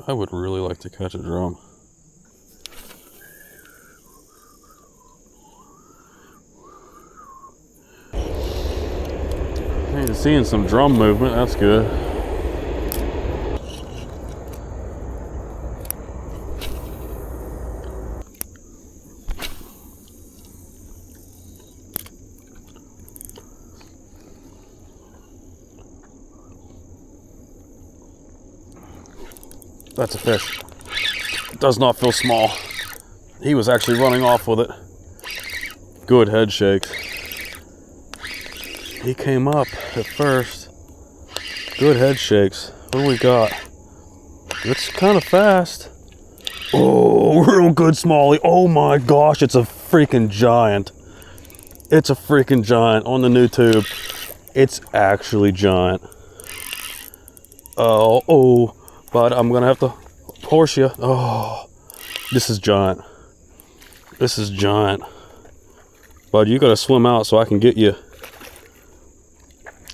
I would really like to catch a drum. Hey, seeing some drum movement, that's good. That's a fish. It does not feel small. He was actually running off with it. Good head shakes. He came up at first. Good head shakes. What do we got? It's kind of fast. Oh, real good Smallie. Oh my gosh, it's a freaking giant. It's a freaking giant on the new tube. It's actually giant. Oh, but I'm gonna have to horse you. Oh, this is giant. This is giant. Bud, you gotta swim out so I can get you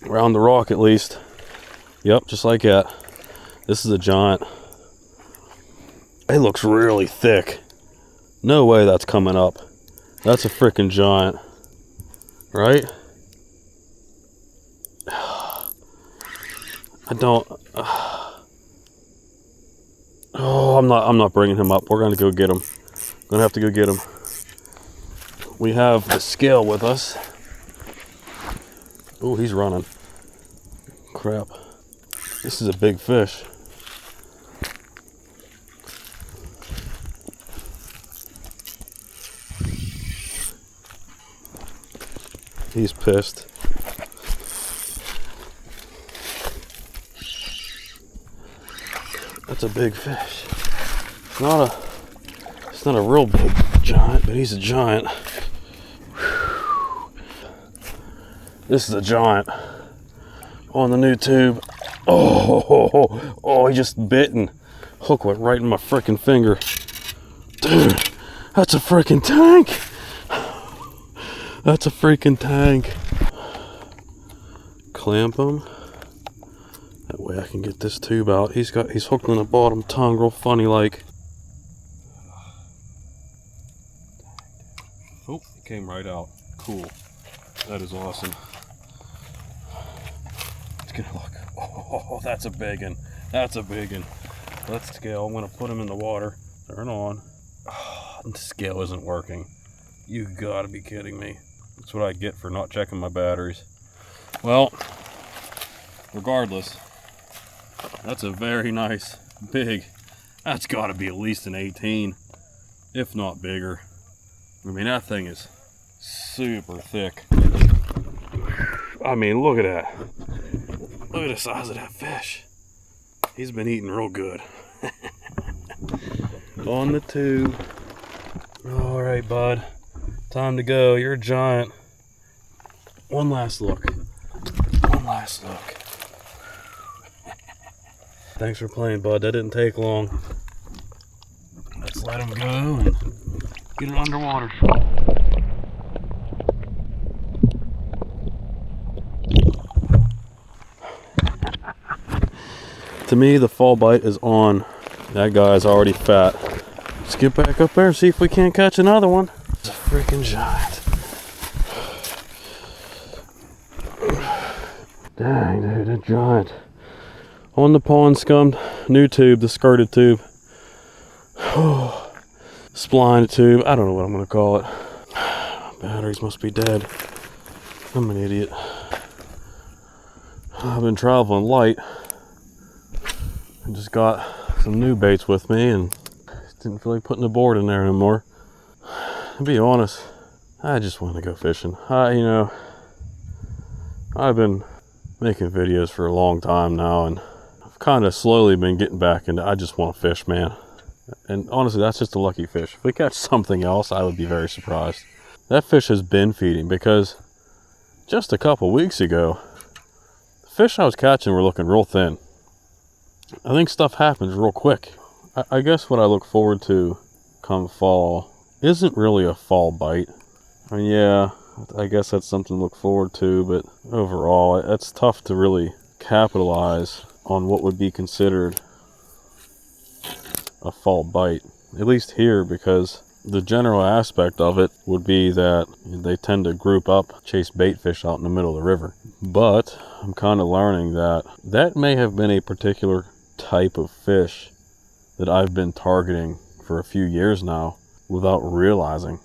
around the rock at least. Yep, just like that. This is a giant. It looks really thick. No way that's coming up. That's a freaking giant. Right? I don't... Oh, I'm not bringing him up. We're gonna go get him. Gonna have to go get him. We have the scale with us. Oh, he's running. Crap. This is a big fish. He's pissed. That's a big fish. It's not a real big giant, but he's a giant. This is a giant on the new tube. Oh, he just bitten. Hook went right in my freaking finger. Dude, that's a freaking tank. That's a freaking tank. Clamp him. That way I can get this tube out. He's hooked on the bottom tongue real funny like. Oh, it came right out. Cool. That is awesome. It's gonna look. Oh, that's a big one. That's a big one. Let's scale. I'm gonna put him in the water. Turn on. Oh, the scale isn't working. You gotta be kidding me. That's what I get for not checking my batteries. Well, regardless, that's a very nice, big, that's gotta be at least an 18, if not bigger. I mean, that thing is super thick. I mean, look at that. Look at the size of that fish. He's been eating real good. On the tube. All right, bud. Time to go. You're a giant. One last look. One last look. Thanks for playing, bud. That didn't take long. Let's let him go and get it underwater. To me, the fall bite is on. That guy's already fat. Let's get back up there and see if we can't catch another one. It's a freaking giant. Dang, dude, a giant. On the pond scummed new tube, the skirted tube. Spline tube, I don't know what I'm gonna call it. Batteries must be dead. I'm an idiot. I've been traveling light. I just got some new baits with me and didn't feel like putting the board in there anymore. To be honest, I just want to go fishing. I've been making videos for a long time now and I've kind of slowly been getting back into, I just want to fish, man. And honestly, that's just a lucky fish. If we catch something else, I would be very surprised. That fish has been feeding because just a couple weeks ago, the fish I was catching were looking real thin. I think stuff happens real quick. I guess what I look forward to come fall isn't really a fall bite. I mean, yeah, I guess that's something to look forward to, but overall, it's tough to really capitalize on what would be considered a fall bite, at least here, because the general aspect of it would be that they tend to group up, chase bait fish out in the middle of the river. But I'm kind of learning that that may have been a particular type of fish that I've been targeting for a few years now without realizing.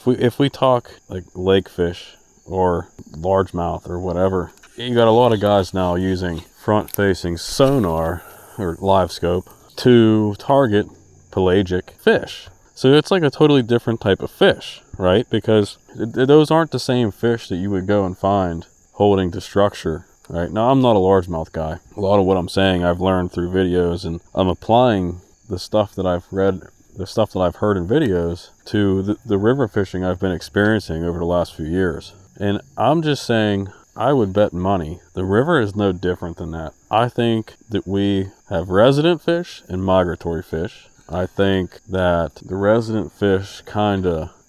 If we talk like lake fish or largemouth or whatever, you got a lot of guys now using front-facing sonar or live scope to target pelagic fish. So it's like a totally different type of fish, right? Because those aren't the same fish that you would go and find holding to structure, right? Now, I'm not a largemouth guy. A lot of what I'm saying I've learned through videos, and I'm applying the stuff that I've read, the stuff that I've heard in videos to the river fishing I've been experiencing over the last few years. And I'm just saying, I would bet money the river is no different than that. I think that we have resident fish and migratory fish. I think that the resident fish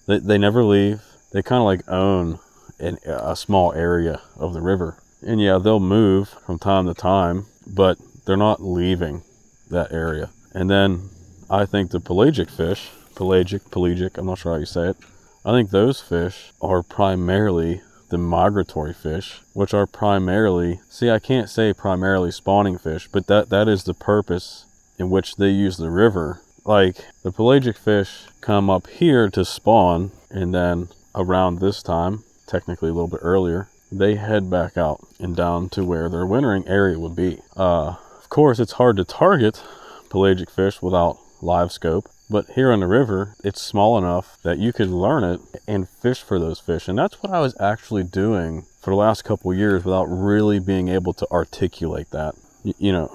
they never leave. They kind of like own a small area of the river. And yeah, they'll move from time to time, but they're not leaving that area. And then I think the pelagic fish, pelagic, I'm not sure how you say it. I think those fish are primarily the migratory fish, which are primarily, I can't say primarily spawning fish, but that is the purpose in which they use the river. Like, the pelagic fish come up here to spawn, and then around this time, technically a little bit earlier, they head back out and down to where their wintering area would be. Of course, it's hard to target pelagic fish without live scope, but here on the river, it's small enough that you could learn it and fish for those fish. And that's what I was actually doing for the last couple of years without really being able to articulate that.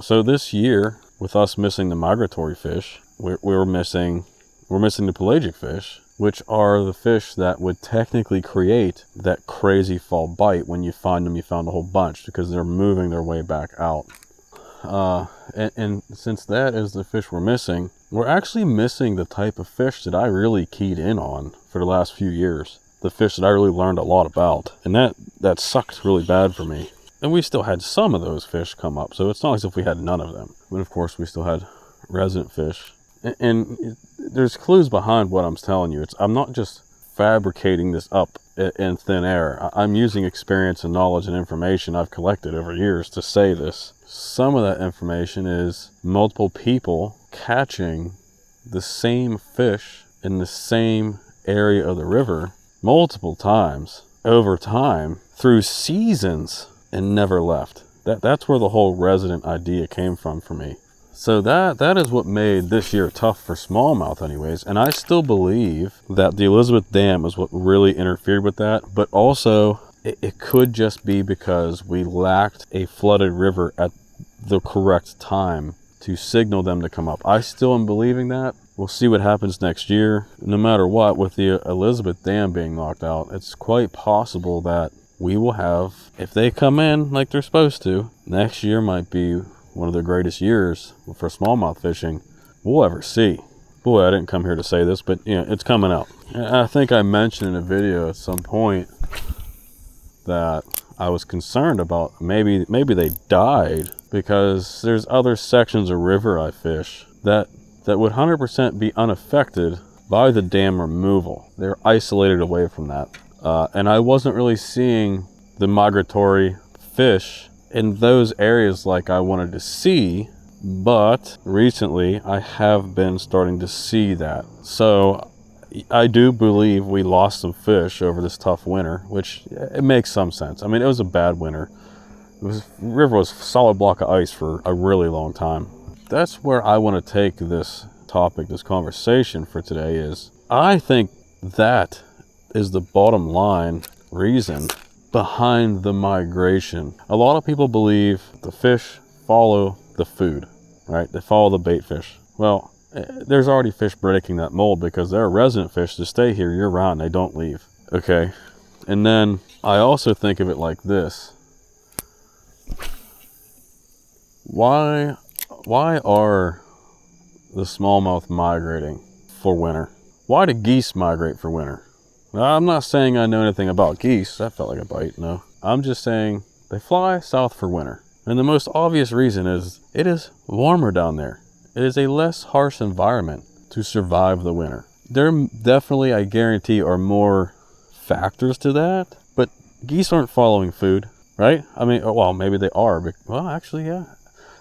So this year, with us missing the migratory fish, we're missing the pelagic fish, which are the fish that would technically create that crazy fall bite. When you find them, you found a whole bunch, because they're moving their way back out. And since that is the fish we're missing, we're actually missing the type of fish that I really keyed in on for the last few years. The fish that I really learned a lot about. And that sucked really bad for me. And we still had some of those fish come up, so it's not as if we had none of them. But of course, we still had resident fish. And there's clues behind what I'm telling you. I'm not just fabricating this up in thin air. I'm using experience and knowledge and information I've collected over years to say this. Some of that information is multiple people catching the same fish in the same area of the river multiple times over time through seasons and never left. That's where the whole resident idea came from for me. So that is what made this year tough for smallmouth anyways. And I still believe that the Elizabeth Dam is what really interfered with that. But also, it could just be because we lacked a flooded river at the correct time to signal them to come up. I still am believing that. We'll see what happens next year. No matter what, with the Elizabeth Dam being knocked out, it's quite possible that we will have, if they come in like they're supposed to, next year might be one of the greatest years for smallmouth fishing we'll ever see. Boy, I didn't come here to say this, but it's coming out. I think I mentioned in a video at some point that I was concerned about maybe they died, because there's other sections of river I fish that would 100% be unaffected by the dam removal. They're isolated away from that. And I wasn't really seeing the migratory fish in those areas like I wanted to see, but recently I have been starting to see that. So I do believe we lost some fish over this tough winter, which it makes some sense. I mean, it was a bad winter. The river was a solid block of ice for a really long time. That's where I want to take this topic, this conversation for today is, I think that is the bottom line reason behind the migration. A lot of people believe the fish follow the food, right? They follow the bait fish. Well, there's already fish breaking that mold because there are resident fish that stay here year round. They don't leave. Okay. And then I also think of it like this. Why are the smallmouth migrating for winter? Why do geese migrate for winter? Now, I'm not saying I know anything about geese. That felt like a bite, no. I'm just saying they fly south for winter. And the most obvious reason is it is warmer down there. it is a less harsh environment to survive the winter. There definitely, I guarantee, are more factors to that, but geese aren't following food, right? I mean, well, maybe they are, but, well, actually, yeah.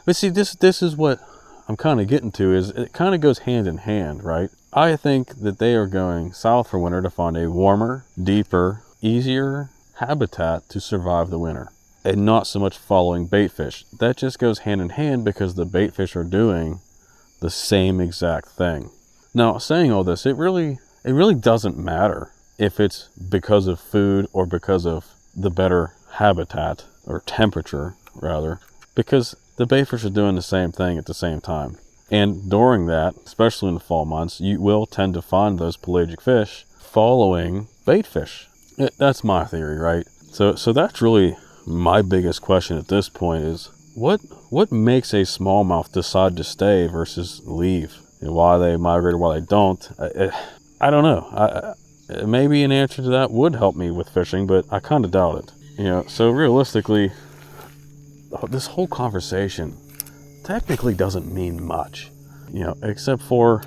But see, this is what I'm kind of getting to, is it kind of goes hand in hand, right? I think that they are going south for winter to find a warmer, deeper, easier habitat to survive the winter, and not so much following bait fish. That just goes hand in hand because the bait fish are doing the same exact thing. Now, saying all this, it really doesn't matter if it's because of food or because of the better habitat, or temperature rather, because the bait fish are doing the same thing at the same time. And during that, especially in the fall months, you will tend to find those pelagic fish following bait fish. That's my theory, right? So that's really my biggest question at this point, is what makes a smallmouth decide to stay versus leave? And why they migrate or why they don't? I don't know. Maybe an answer to that would help me with fishing, but I kind of doubt it. You know, so realistically, this whole conversation technically doesn't mean much, you know, except for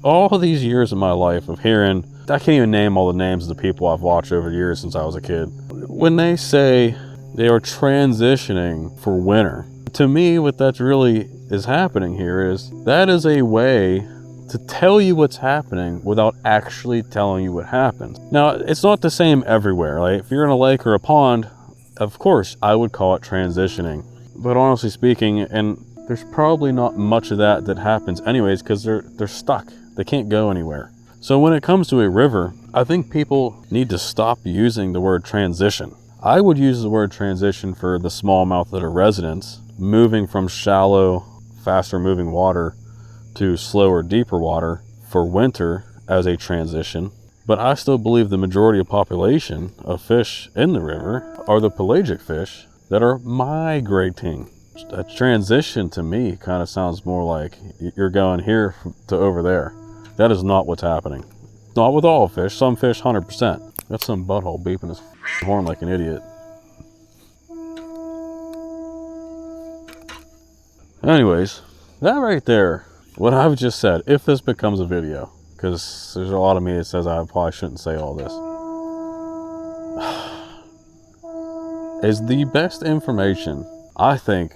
all these years of my life of hearing, I can't even name all the names of the people I've watched over the years since I was a kid. When they say they are transitioning for winter, to me, what that's really is happening here is that is a way to tell you what's happening without actually telling you what happens. Now, it's not the same everywhere, right? If you're in a lake or a pond, of course, I would call it transitioning. But honestly speaking, and there's probably not much of that happens anyways, because they're stuck. They can't go anywhere. So when it comes to a river, I think people need to stop using the word transition. I would use the word transition for the smallmouth that are residents, moving from shallow, faster moving water to slower, deeper water for winter as a transition. But I still believe the majority of population of fish in the river are the pelagic fish that are migrating. A transition to me kind of sounds more like you're going here to over there. That is not what's happening. Not with all fish. Some fish, 100%. That's some butthole beeping his horn like an idiot. Anyways, that right there, what I've just said, if this becomes a video, because there's a lot of me that says I probably shouldn't say all this, is the best information I think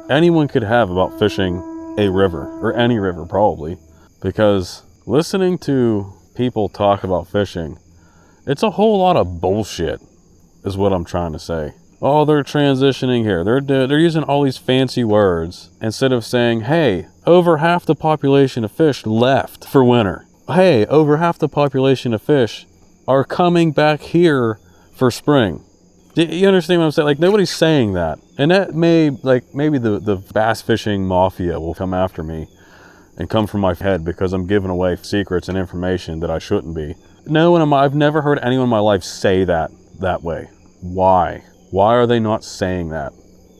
anyone could have about fishing a river, or any river probably, because listening to people talk about fishing, it's a whole lot of bullshit, is what I'm trying to say. Oh, they're transitioning here. They're using all these fancy words instead of saying, hey, over half the population of fish left for winter. Hey, over half the population of fish are coming back here for spring. You understand what I'm saying? Like, nobody's saying that. And that maybe the bass fishing mafia will come after me and come from my head because I'm giving away secrets and information that I shouldn't be. No, I've never heard anyone in my life say that way. Why? Why are they not saying that?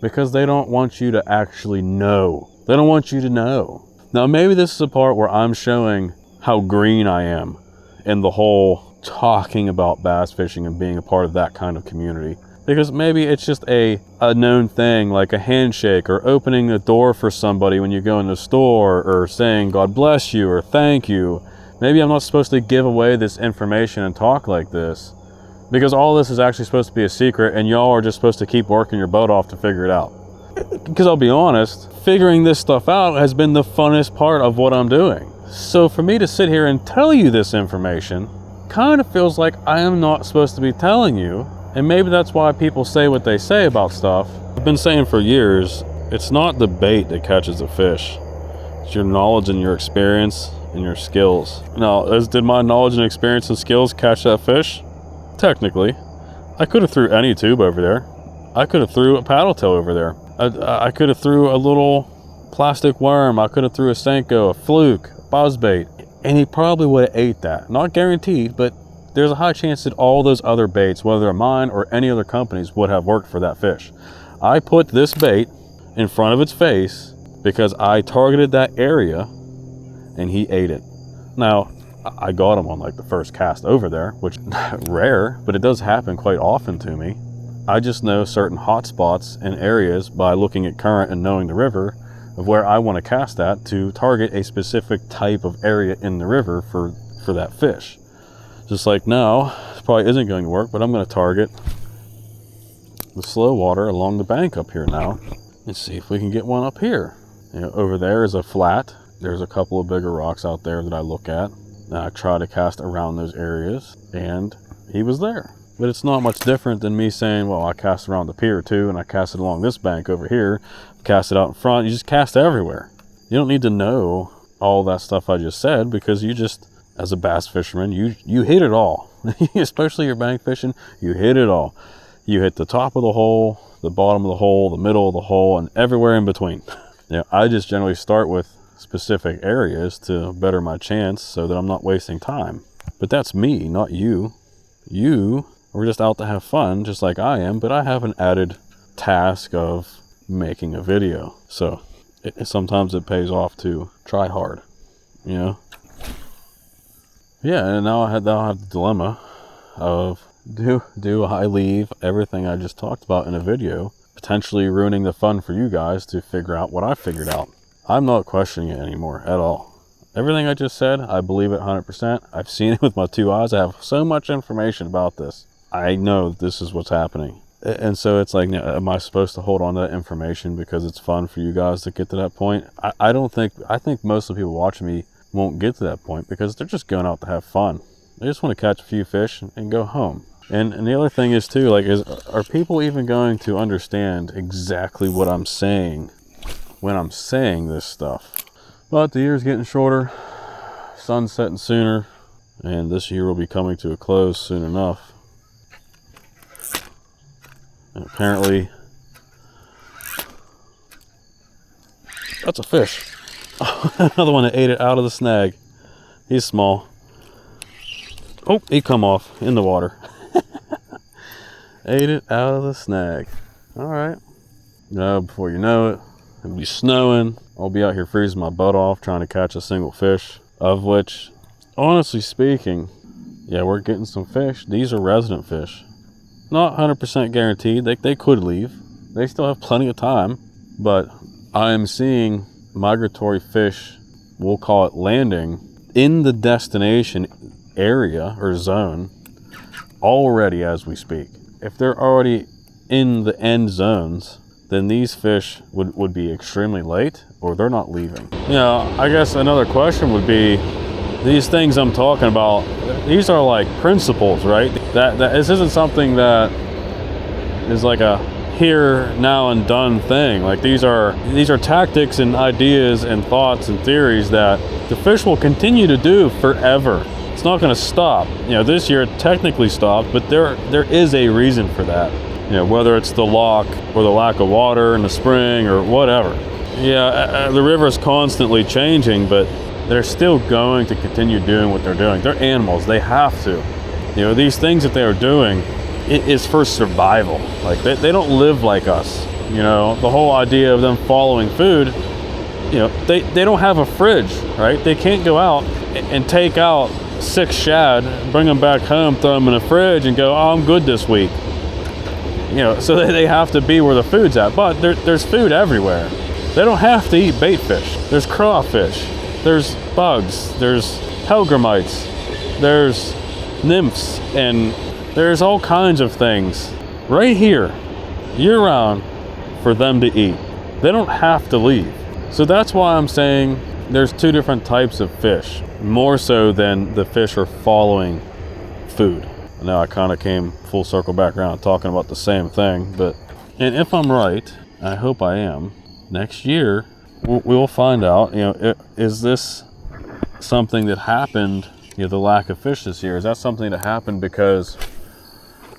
Because they don't want you to actually know. They don't want you to know. Now, maybe this is a part where I'm showing how green I am in the whole talking about bass fishing and being a part of that kind of community. Because maybe it's just a known thing, like a handshake or opening a door for somebody when you go in the store, or saying God bless you or thank you. Maybe I'm not supposed to give away this information and talk like this, because all this is actually supposed to be a secret and y'all are just supposed to keep working your butt off to figure it out. Because I'll be honest, figuring this stuff out has been the funnest part of what I'm doing. So for me to sit here and tell you this information kind of feels like I am not supposed to be telling you. And maybe that's why people say what they say about stuff. I've been saying for years, it's not the bait that catches the fish. It's your knowledge and your experience and your skills. Now, did my knowledge and experience and skills catch that fish? Technically. I could have threw any tube over there. I could have threw a paddle tail over there. I could have threw a little plastic worm. I could have threw a Senko, a fluke, a buzzbait. And he probably would have ate that. Not guaranteed, but there's a high chance that all those other baits, whether they're mine or any other companies, would have worked for that fish. I put this bait in front of its face because I targeted that area and he ate it. Now, I got him on like the first cast over there, which rare, but it does happen quite often to me. I just know certain hot spots and areas by looking at current and knowing the river of where I want to cast at to target a specific type of area in the river for that fish. Just like now, this probably isn't going to work, but I'm going to target the slow water along the bank up here now and see if we can get one up here. You know, over there is a flat. There's a couple of bigger rocks out there that I look at, and I try to cast around those areas, and he was there. But it's not much different than me saying, well, I cast around the pier too, and I cast it along this bank over here, cast it out in front. You just cast everywhere. You don't need to know all that stuff I just said, because you just, as a bass fisherman, you hit it all. Especially your bank fishing, you hit it all. You hit the top of the hole, the bottom of the hole, the middle of the hole, and everywhere in between. You know, I just generally start with specific areas to better my chance so that I'm not wasting time. But that's me, not you. You are just out to have fun, just like I am, but I have an added task of making a video. So sometimes it pays off to try hard, you know? Yeah, and now I have the dilemma of, do I leave everything I just talked about in a video, potentially ruining the fun for you guys to figure out what I figured out? I'm not questioning it anymore at all. Everything I just said, I believe it 100%. I've seen it with my 2 eyes. I have so much information about this. I know this is what's happening. And so it's like, am I supposed to hold on to that information because it's fun for you guys to get to that point? I think most of the people watching me won't get to that point because they're just going out to have fun. They just want to catch a few fish and go home. And the other thing is too, like, are people even going to understand exactly what I'm saying when I'm saying this stuff? But the year's getting shorter, sun's setting sooner, and this year will be coming to a close soon enough. And apparently, that's a fish. Another one that ate it out of the snag. He's small. Oh, he come off in the water. Ate it out of the snag. All right. Now, before you know it, it'll be snowing. I'll be out here freezing my butt off trying to catch a single fish, of which, honestly speaking, yeah, we're getting some fish. These are resident fish. Not 100% guaranteed. They could leave. They still have plenty of time. But I am seeing migratory fish, we'll call it landing, in the destination area or zone already as we speak. If they're already in the end zones, then these fish would be extremely late, or they're not leaving. You know, I guess another question would be, these things I'm talking about, these are like principles, right? That this isn't something that is like a here, now, and done thing. Like these are tactics and ideas and thoughts and theories that the fish will continue to do forever. It's not going to stop. You know, this year it technically stopped, but there is a reason for that. You know, whether it's the lock or the lack of water in the spring or whatever. Yeah, the river is constantly changing, but they're still going to continue doing what they're doing. They're animals. They have to. You know, these things that they are doing, it is for survival. Like they don't live like us. You know, the whole idea of them following food, you know, they don't have a fridge, right? They can't go out and take out 6 shad, bring them back home, throw them in a fridge and go, oh, I'm good this week. You know, so they have to be where the food's at. But there's food everywhere. They don't have to eat bait fish. There's crawfish, there's bugs, there's pelgrimites, there's nymphs, and there's all kinds of things right here, year-round, for them to eat. They don't have to leave. So that's why I'm saying there's 2 different types of fish, more so than the fish are following food. Now I kind of came full circle back around talking about the same thing, and if I'm right, I hope I am, next year we'll find out, you know, is this something that happened, you know, the lack of fish this year, is that something that happened because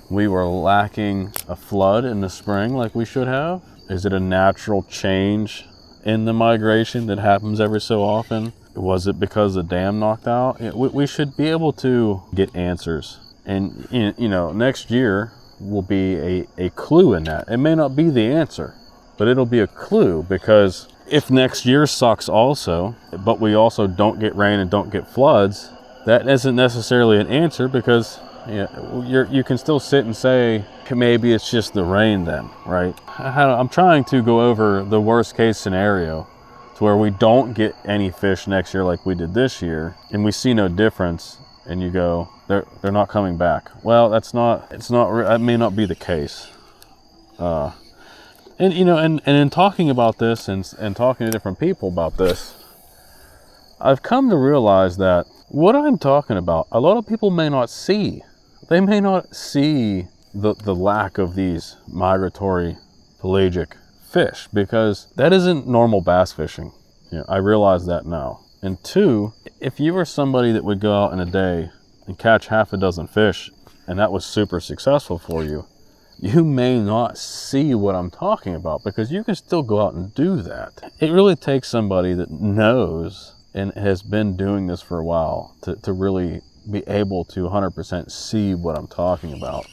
we were lacking a flood in the spring like we should have? Is it a natural change in the migration that happens every so often? Was it because the dam knocked out? We should be able to get answers. And, you know, next year will be a clue in that. It may not be the answer, but it'll be a clue, because if next year sucks also, but we also don't get rain and don't get floods, that isn't necessarily an answer, because you can still sit and say, maybe it's just the rain then, right? I'm trying to go over the worst case scenario to where we don't get any fish next year like we did this year, and we see no difference, and you go, they're not coming back. Well, that may not be the case. And you know, and in talking about this and talking to different people about this, I've come to realize that what I'm talking about, a lot of people may not see. They may not see the lack of these migratory pelagic fish, because that isn't normal bass fishing. You know, I realize that now. And two, if you were somebody that would go out in a day and catch half a dozen fish, and that was super successful for you, you may not see what I'm talking about, because you can still go out and do that. It really takes somebody that knows and has been doing this for a while to really be able to 100% see what I'm talking about.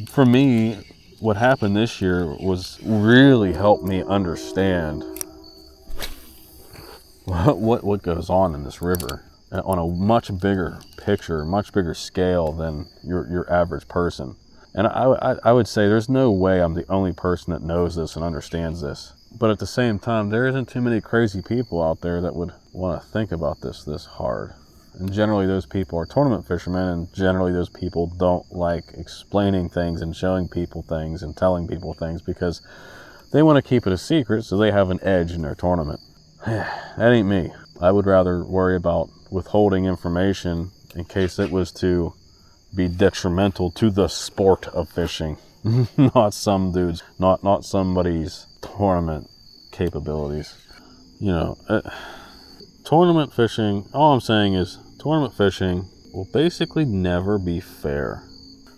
For me, what happened this year was really helped me understand what goes on in this river on a much bigger picture, much bigger scale than your average person. And I would say there's no way I'm the only person that knows this and understands this. But at the same time, there isn't too many crazy people out there that would want to think about this hard. And generally those people are tournament fishermen, and generally those people don't like explaining things and showing people things and telling people things, because they want to keep it a secret so they have an edge in their tournament. That ain't me. I would rather worry about withholding information in case it was to be detrimental to the sport of fishing, not some dude's, not somebody's tournament capabilities. You know, tournament fishing, all I'm saying is tournament fishing will basically never be fair.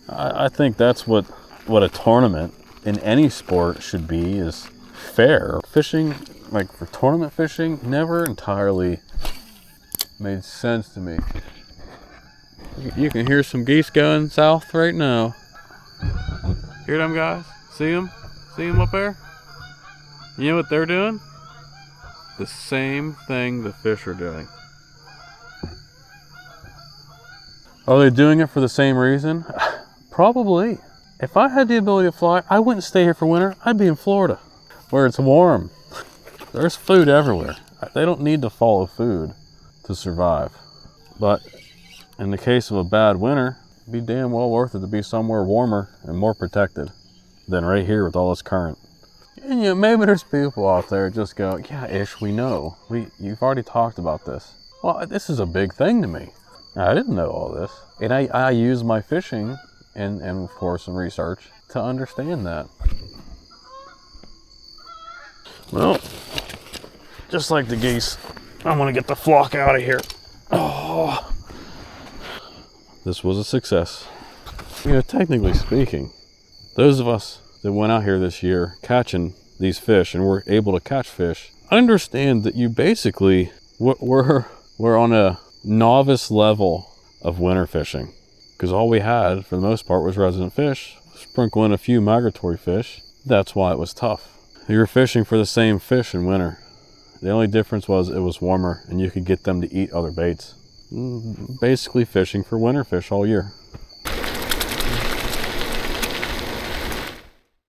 I think that's what a tournament in any sport should be, is fair. Fishing, like for tournament fishing, never entirely made sense to me. You can hear some geese going south right now. Hear them guys? See them? See them up there? You know what they're doing? The same thing the fish are doing. Are they doing it for the same reason? Probably. If I had the ability to fly, I wouldn't stay here for winter. I'd be in Florida, where it's warm. There's food everywhere. They don't need to follow food to survive. But in the case of a bad winter, it'd be damn well worth it to be somewhere warmer and more protected than right here with all this current. And you know, maybe there's people out there just go, yeah, Ish, we know. You've already talked about this. Well, this is a big thing to me. I didn't know all this. And I use my fishing and of course some research to understand that. Well, just like the geese, I'm gonna get the flock out of here. Oh, this was a success. You know, technically speaking, those of us that went out here this year catching these fish and were able to catch fish, understand that you basically we're on a novice level of winter fishing, because all we had for the most part was resident fish, sprinkle in a few migratory fish. That's why it was tough. You were fishing for the same fish in winter. The only difference was it was warmer and you could get them to eat other baits. Basically fishing for winter fish all year.